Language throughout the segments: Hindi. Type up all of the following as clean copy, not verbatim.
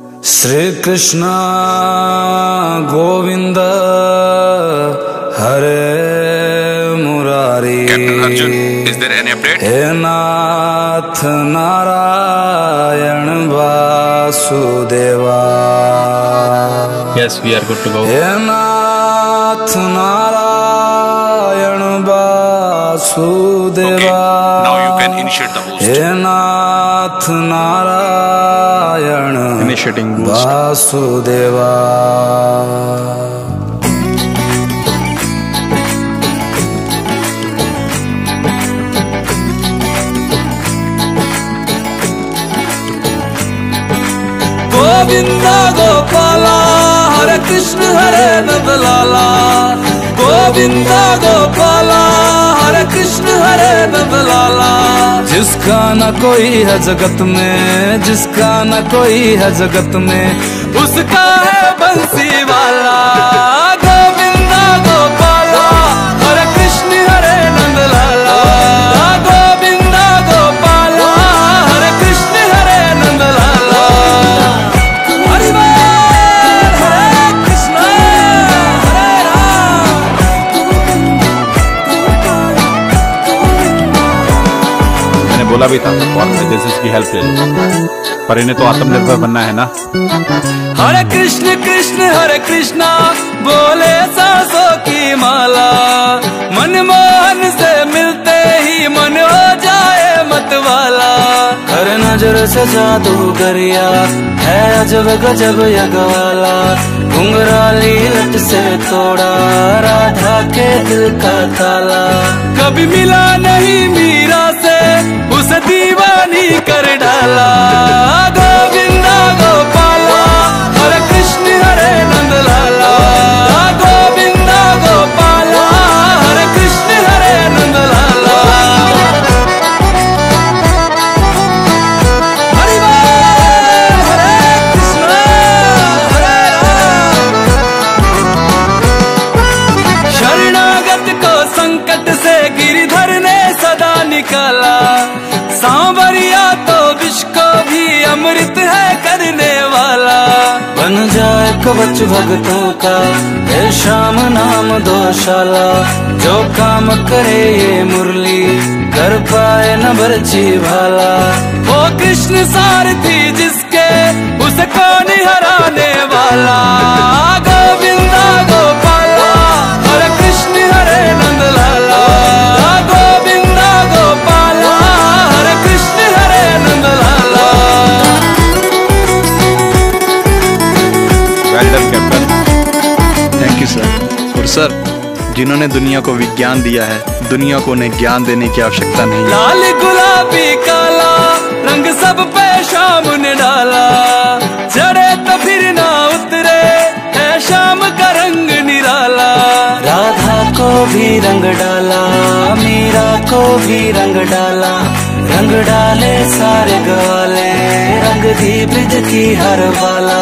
Shri Krishna Govind Hare Murari. Captain Arjun, is there any update? Hey Nath Narayan Vasudeva. Yes, we are good to go. Hey Nath Narayan Vasudeva. Okay, now you can initiate the boost. Hey Nath Narayan Initiating boost. Vasudeva. Govind Gopala Hare Krishna Hare Nandlala. Govind Gopala Hare Krishna Hare Nandlala. जिसका न कोई है जगत में, जिसका न कोई है जगत में, उसका है बंसी वाला। गोविंद गोपाला हरे कृष्ण हरे नंदलाला। गोविंद गोपाला हरे कृष्ण हरे नंदलाला। हरि बोल हरे कृष्ण हरे राम। मैंने बोला भी था फॉर्म में दिस की हेल्प ले लो, पर इन्हें तो आत्मनिर्भर बनना है ना। हरे कृष्ण कृष्ण हरे कृष्णा बोले सांसों की माला। मनमोहन से मिलते ही मन हो जाए मतवाला। हर नजर से जादू गरिया है अजब गजब यगवाला। घुंघराली लट से तोड़ा राधा के दिल का ताला। कभी मिला नहीं मीरा से उसे दीवानी कर डाला। गोविंदा गोपाला हरे कृष्ण हरे नंदलाला। गोविंदा गोपाला हरे कृष्ण हरे नंदलाला। हरि बोल हरे कृष्ण हरे राम। शरणागत को संकट से गिरिधर ने सदा निकाला। सांवरिया तो विष को भी अमृत है करने वाला। बन जाए कवच भक्तों का हे श्याम नाम दोशाला। जो काम करे ये मुरली कर पाए न बरछी भाला। वो कृष्ण सारथी जिसके उसे कौन हराने वाला। Govinda Gopala Hare Krishna Hare Nandlala. Govinda Gopala Hare Krishna Hare Nandlala. Well done captain. Thank you sir. और सर, जिन्होंने दुनिया को विज्ञान दिया है, दुनिया को उन्हें ज्ञान देने की आवश्यकता नहीं है। लाल गुलाबी काला रंग सब पे शाम ने डाला। चढ़े तो फिर ना उतरे है शाम का रंग निराला। राधा को भी रंग डाला, मीरा को भी रंग डाला। रंग डाले सारे ग्वाले, रंग दी ब्रिज की हर वाला।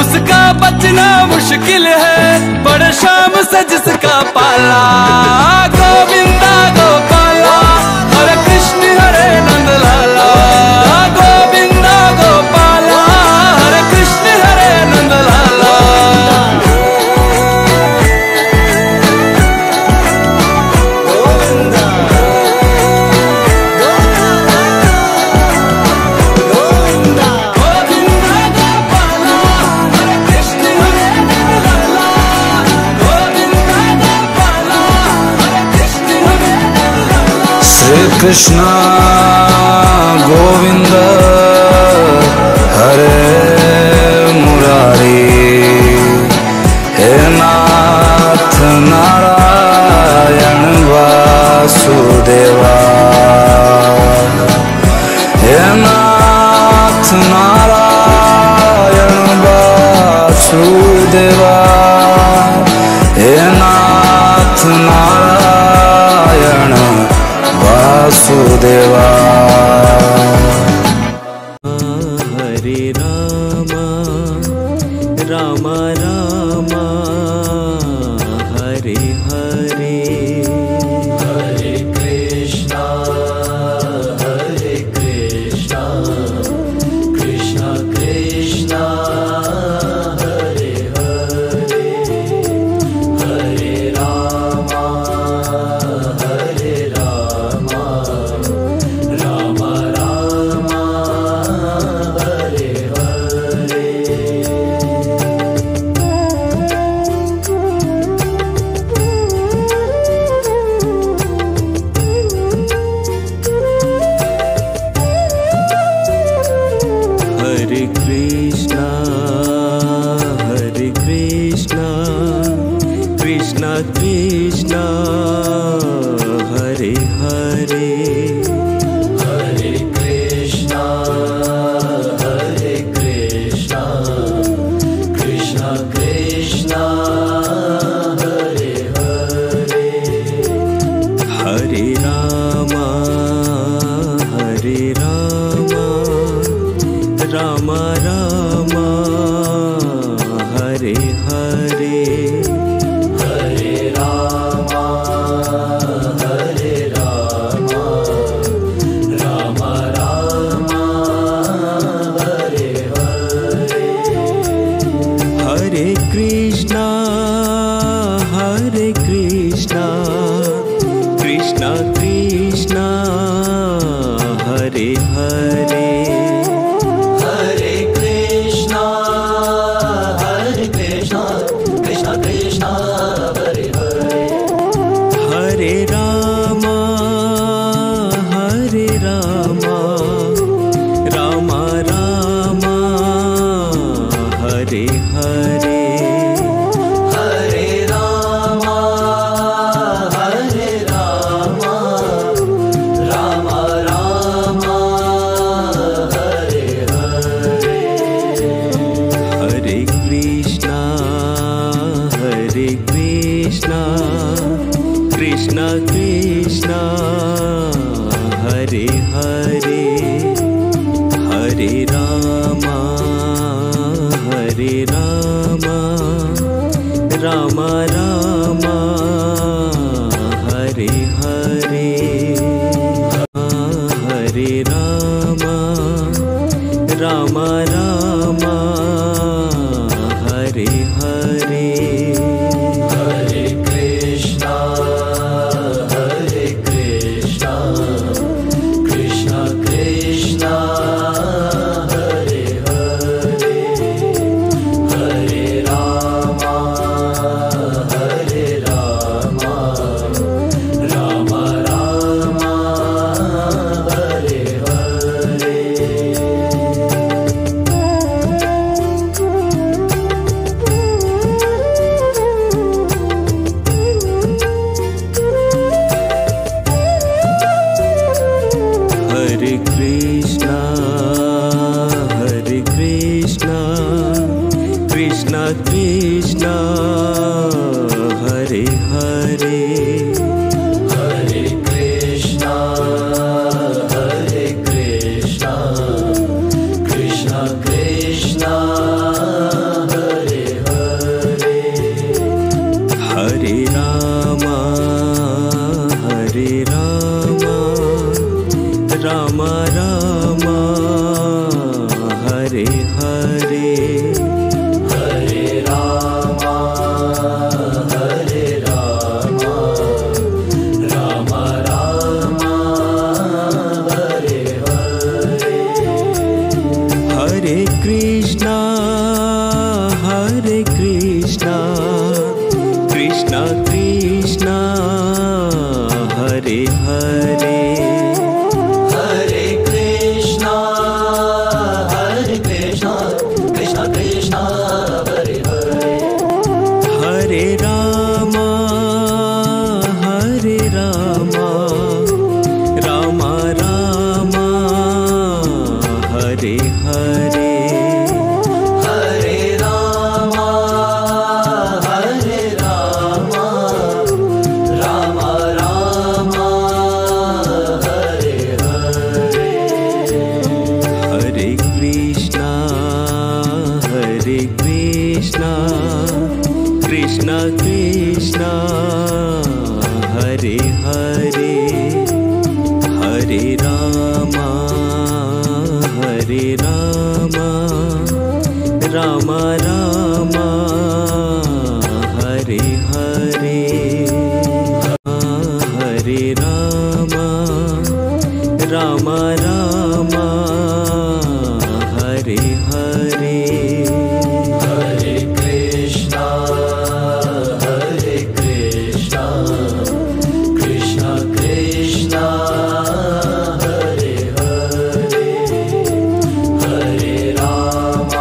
उसका बचना मुश्किल है पर शाम से जिसका पाला। गोविंदा गोपाला हरे कृष्ण हरे नंदलाला। गोविंदा गोपाला हरे कृष्ण हरे नंदलाला। गोविंदा गोविंदा गोविंदा गोपाला हरे कृष्ण हरे नंदलाला। गोविंदा गोपाला हरे कृष्ण हरे नंदलाला। श्री कृष्ण गोविंद हरे मुरारी। हे नाथ नारायण वासुदेवा। हे नाथ नारायण वासुदेवा। हे नाथ नारायण वासुदेवा। हरे राम राम राम हरे हरे। हरे कृष्णा कृष्णा कृष्णा कृष्णा कृष्णा हरे कृष्णा कृष्णा कृष्णा हरे हरे हरे कृष्णा कृष्णा कृष्णा हरे हरे हरे रामा रामा रामा हरे हरे हरे रामा राम राम हरे हरे हरे कृष्णा कृष्णा कृष्णा हरे हरे हरे रामा राम राम हरे हरे हरे रामा राम राम हरे हरे हरे कृष्णा कृष्णा कृष्णा हरे हरे हरे राम राम राम हरे हरे हरे कृष्णा कृष्णा कृष्णा हरे हरे हरे कृष्णा कृष्णा कृष्णा हरे हरे हरे रामा राम राम हरे हरे हरे राम राम राम हरे हरे हरे कृष्णा कृष्णा कृष्णा हरे हरे हरे कृष्णा कृष्णा कृष्णा हरे हरे हरे रामा राम राम हरे हरे हरे राम राम राम हरे हरे हरे कृष्णा कृष्णा कृष्णा हरे हरे हरे रामा राम राम हरे हरे हरे रामा राम राम हरे हरे हरे कृष्णा कृष्णा कृष्णा हरे हरे हरे राम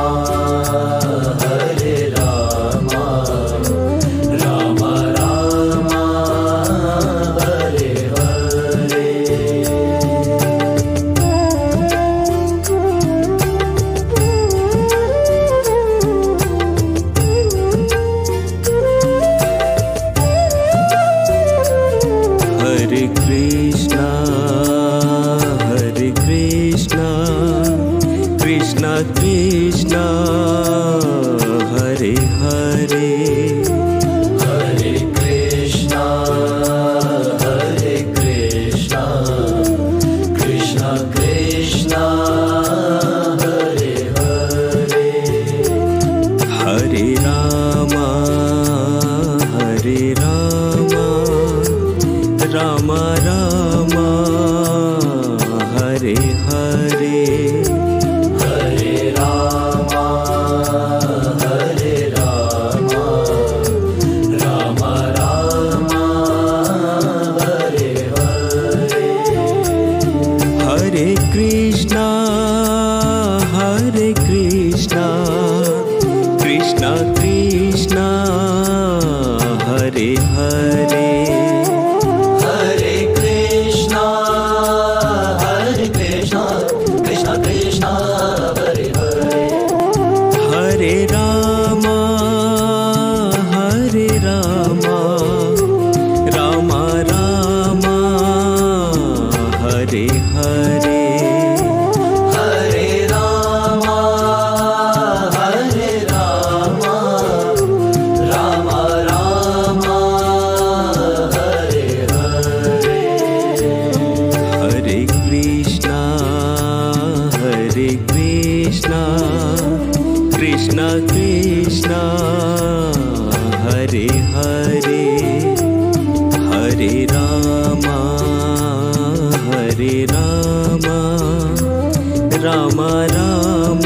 कृष्णा कृष्णा हरे हरे हरे कृष्णा कृष्णा कृष्णा हरे हरे हरे रामा रामा रामा हरे हरे हरे रामा राम राम हरे हरे हरे कृष्णा कृष्णा कृष्णा हरे हरे हरे रामा राम राम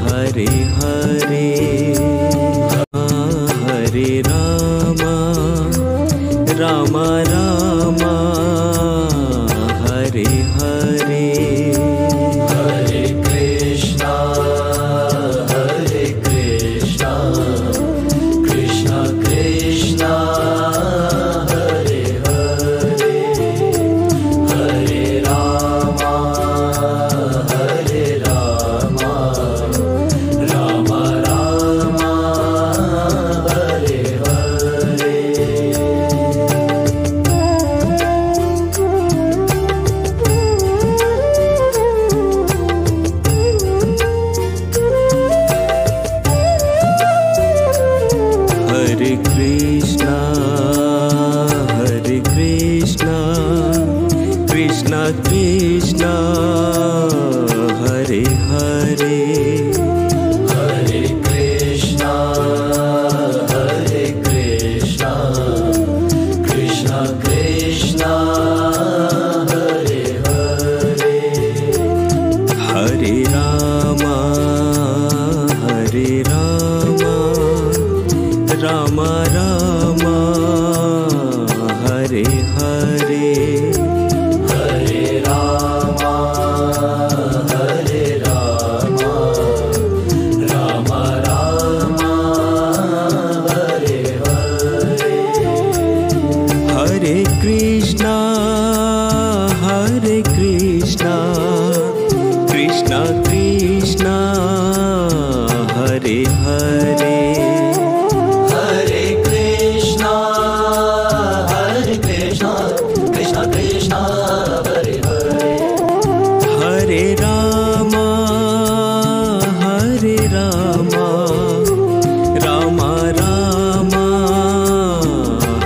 हरे हरे हरे रामा राम राम हरे हरे हरे कृष्णा कृष्णा कृष्णा हरे हरे हरे राम राम राम हरे हरे हरे कृष्णा कृष्णा कृष्णा हरे हरे हरे कृष्णा कृष्णा कृष्णा हरे हरे हरे रामा राम राम हरे हरे हरे राम राम राम हरे हरे हरे कृष्णा कृष्णा कृष्णा हरे हरे हरे कृष्णा कृष्णा कृष्णा हरे हरे हरे रामा राम राम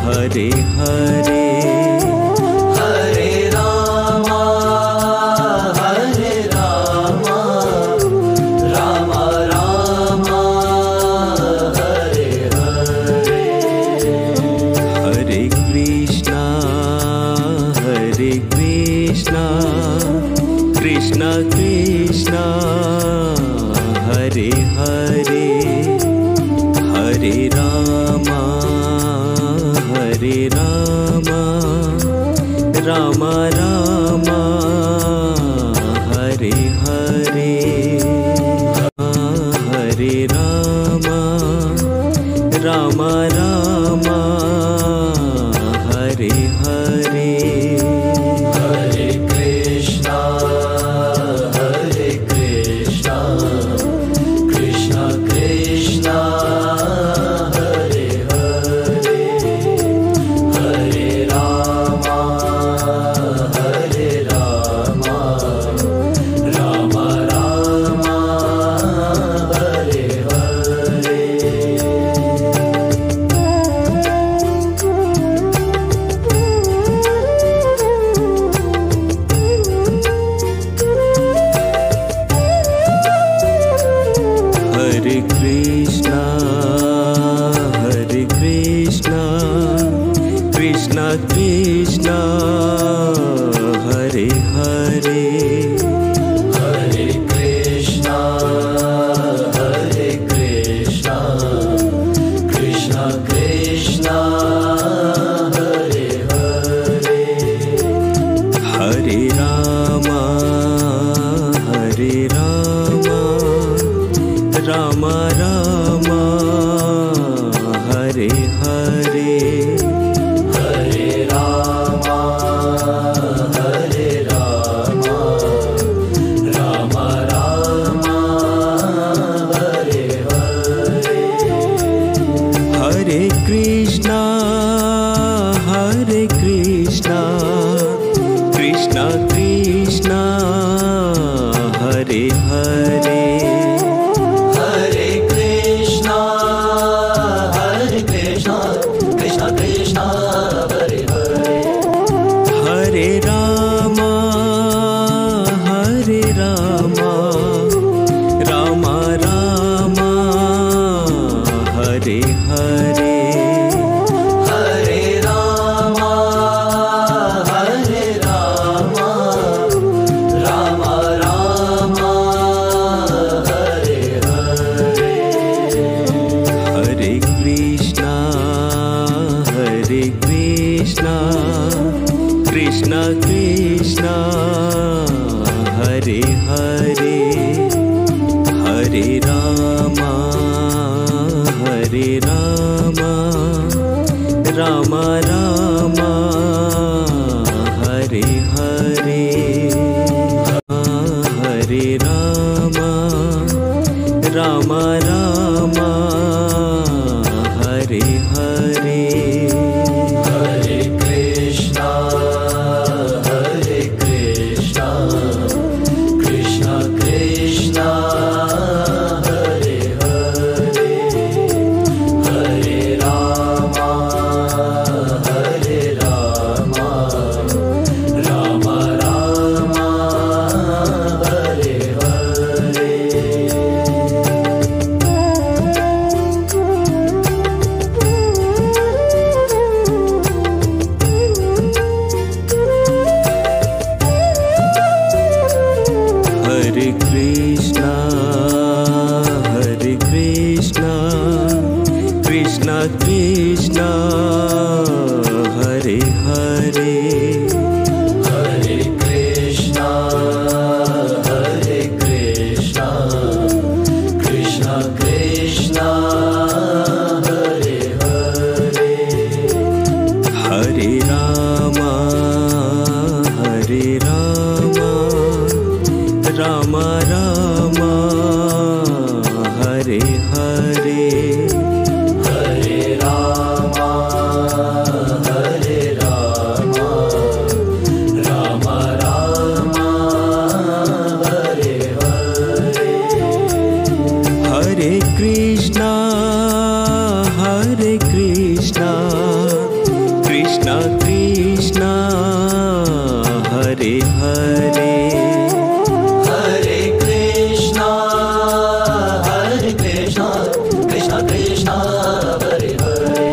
हरे हरे हरे राम राम राम हरे हरे हरे कृष्णा कृष्णा कृष्णा हरे हरे हरे रामा राम राम हरे हरे हरे रामा राम राम हरे हरे हरे कृष्णा कृष्णा कृष्णा हरे हरे हरे राम राम राम हरे हरे राम राम हरे हरे हरे राम हरे Ram Ram Ram Hare Hare Hare Krishna Krishna Krishna Hare Hare Hare Krishna Krishna Krishna Hare Hare Hare Ram Ram Ram Hare Hare Hare Ram Ram Ram Hare Hare Hare Krishna Krishna Krishna Hare Hare Hare Ram Ram Ram Hare Hare Hare Ram Ram Hare Hare Hare Krishna Krishna Krishna Hare Hare Hare Ram Ram Ram Hare Hare Hare Krishna Krishna Krishna Hare Hare Hare Krishna Krishna Krishna Hare Hare Hare Ram Ram Ram Hare Hare Hare Ram Ram Ram Hare Hare Hare Krishna Krishna Krishna Hare Hare Hare Krishna Krishna Krishna Hare Hare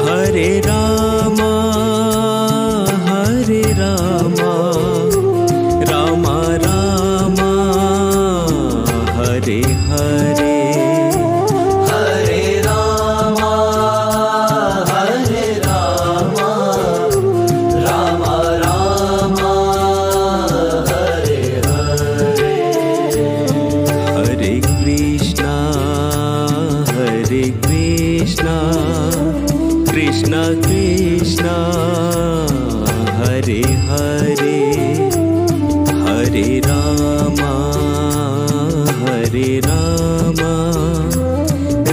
Hare Ram Ram Ram Hare Hare Hare Ram Ram Ram Hare Hare Hare Krishna Krishna Krishna Hare Hare Hare Ram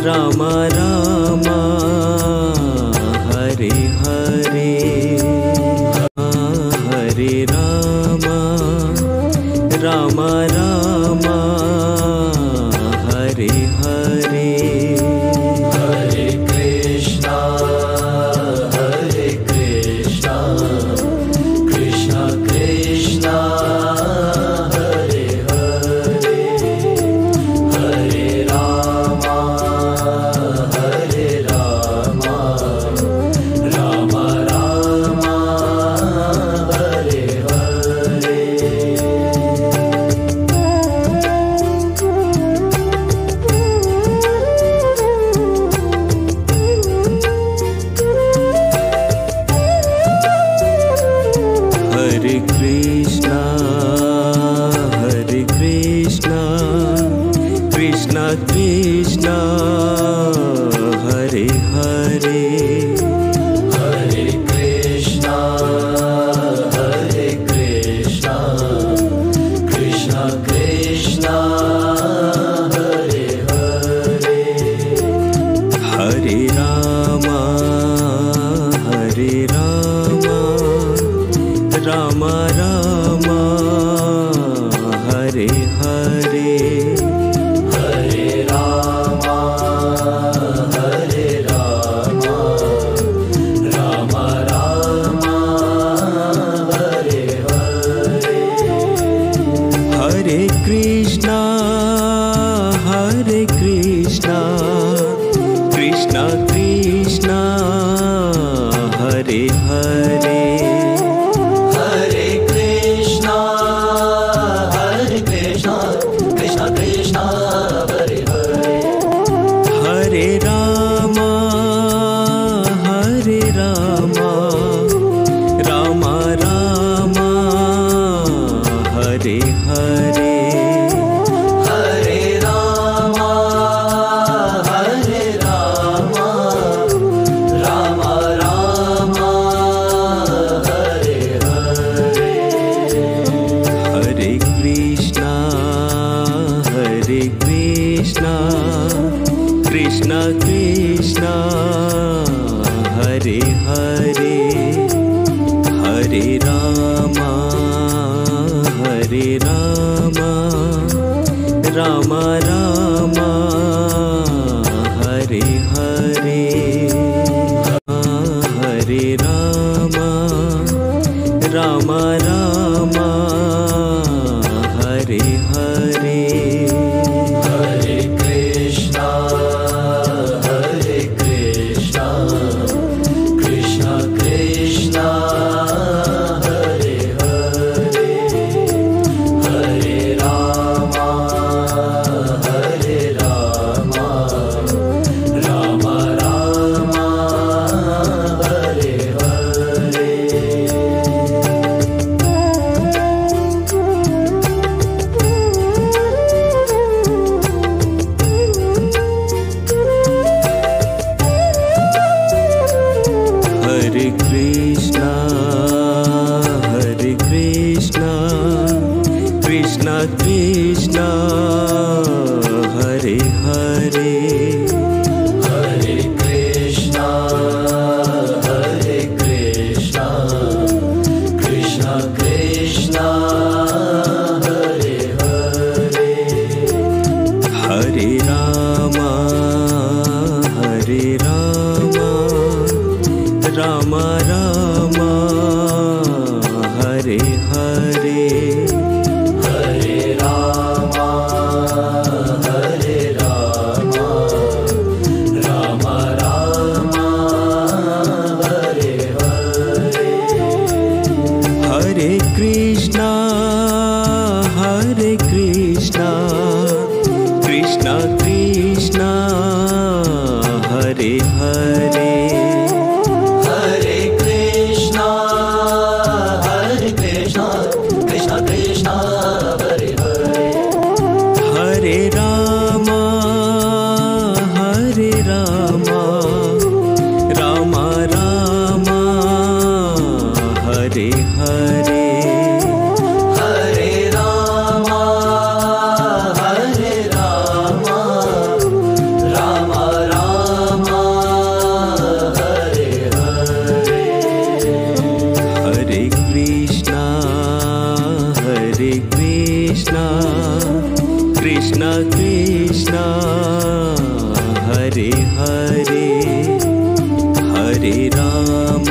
Ram Ram Hare Hare Hare Ram Ram Hare Hare Hare Krishna Krishna Krishna Hare Hare Hare Ram Ram Ram Hare Hare Krishna Krishna Hare Hare Hare Krishna Krishna Krishna Hare Hare Hare Ram Ram Ram Hare Hare Hare Ram Ram Ram Hare Hare Hare Krishna Krishna Krishna Hare Hare Hare Krishna Krishna Krishna Hare Hare Hare Ram Ram Ram Hare Hare Hare Ram Ram Ram Hare Hare Hare Krishna Krishna Krishna Hare Hare Hare Ram Ram Ram Hare Hare Hare Ram Ram Hare Hare Hare Krishna Krishna Krishna Hare Hare Hare Ram Ram Ram Hare Hare Hare Krishna Krishna Krishna Hare Hare Hare Krishna Krishna Krishna Hare Hare Hare Ram Ram Ram Hare Hare Hare Ram Ram Ram Hare Hare Hare Krishna Krishna Krishna Hare Hare Hare Krishna Krishna Krishna Hare Hare Hare Ram Ram Ram Hare Hare Hare Ram Ram Ram Hare Hare Hare Krishna Krishna Krishna Hare Hare Hare Ram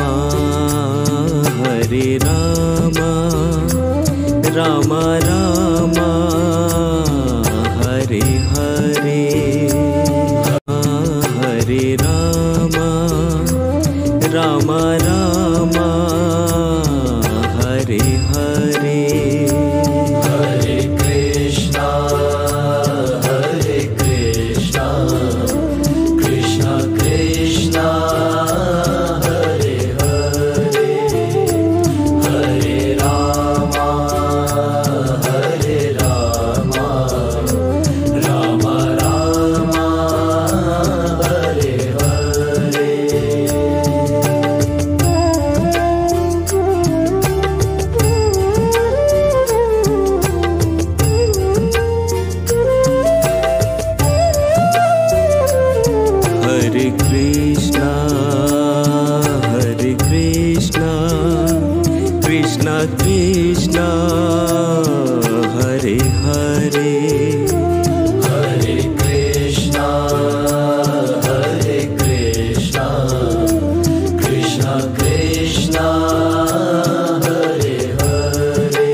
Ram Ram Hare Hare Hare Ram Ram Hare Hare Hare Krishna Krishna Krishna Hare Hare Hare Ram Ram Krishna Krishna Krishna Hare Hare Hare Krishna Krishna Krishna Hare Hare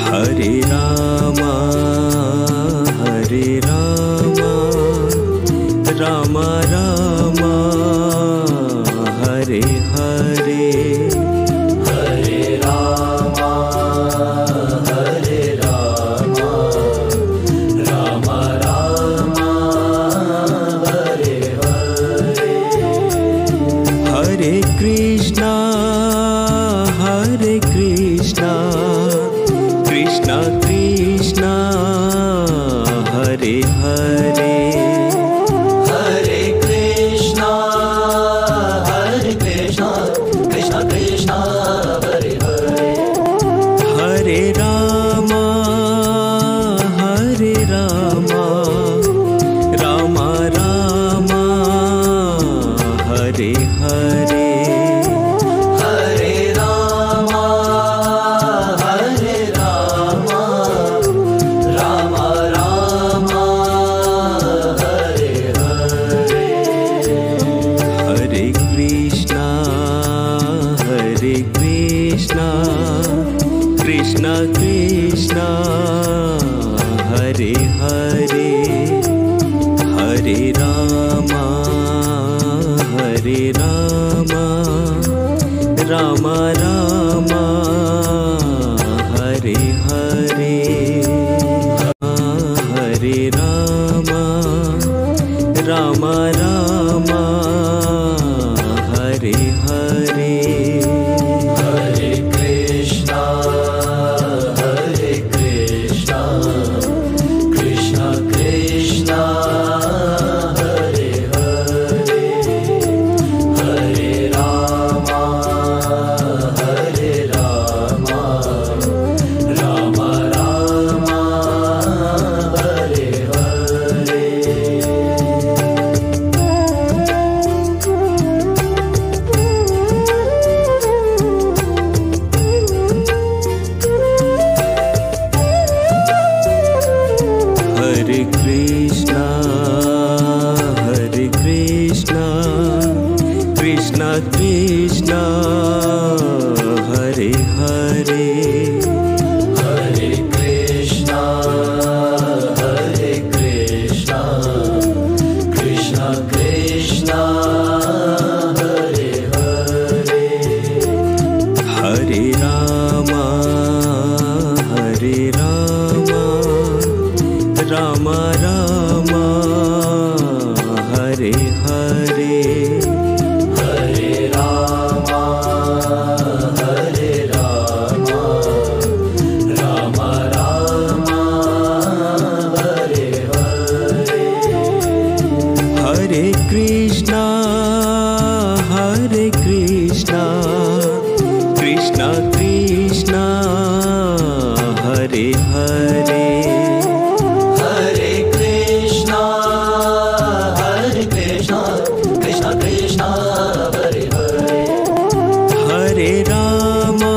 Hare Rama Rama Rama Hare Hare Hare Rama Rama Rama Hare Hare Hare Krishna Krishna Krishna Hare Hare Hare Krishna Krishna Krishna Hare Hare Hare Rama Rama Rama Hare Hare Hare Rama Rama Rama Hare Hare Hare Krishna Krishna Krishna Hare Hare Hare Rama Rama Rama Hare Hare Hare Rama Rama Hare Hare Hare Krishna Krishna Krishna Hare Hare Hare Rama Rama Rama Hare Hare Hare Krishna Krishna Krishna Hare Hare Hare Krishna Krishna Krishna Hare Hare Hare Rama Rama Rama Hare Hare Hare Rama Rama Rama Hare Hare Hare Krishna Krishna Krishna Hare Hare Hare Krishna Krishna Krishna Hare Hare Hare Rama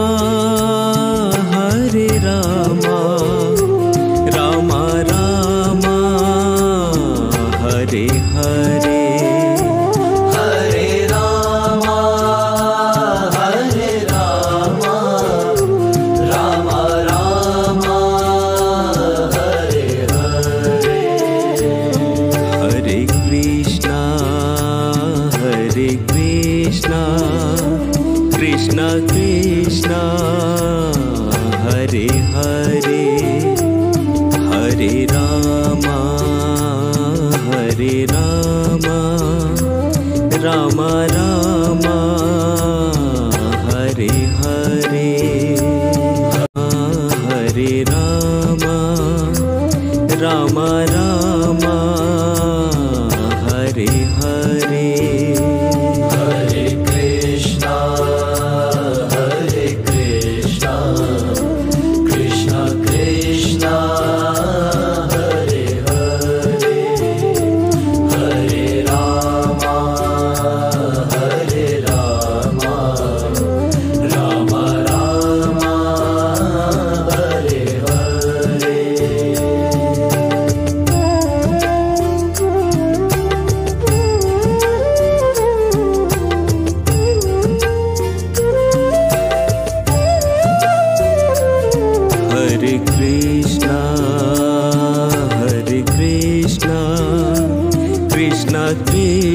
Rama Rama Hare Hare Hare Rama Rama Rama Hare Hare Hare Krishna Krishna Krishna Hare Hare Hare Rama Rama Rama Hare Hare Hare Rama Rama Hare Hare Hare Krishna Krishna Krishna Hare Hare Hare Rama Krishna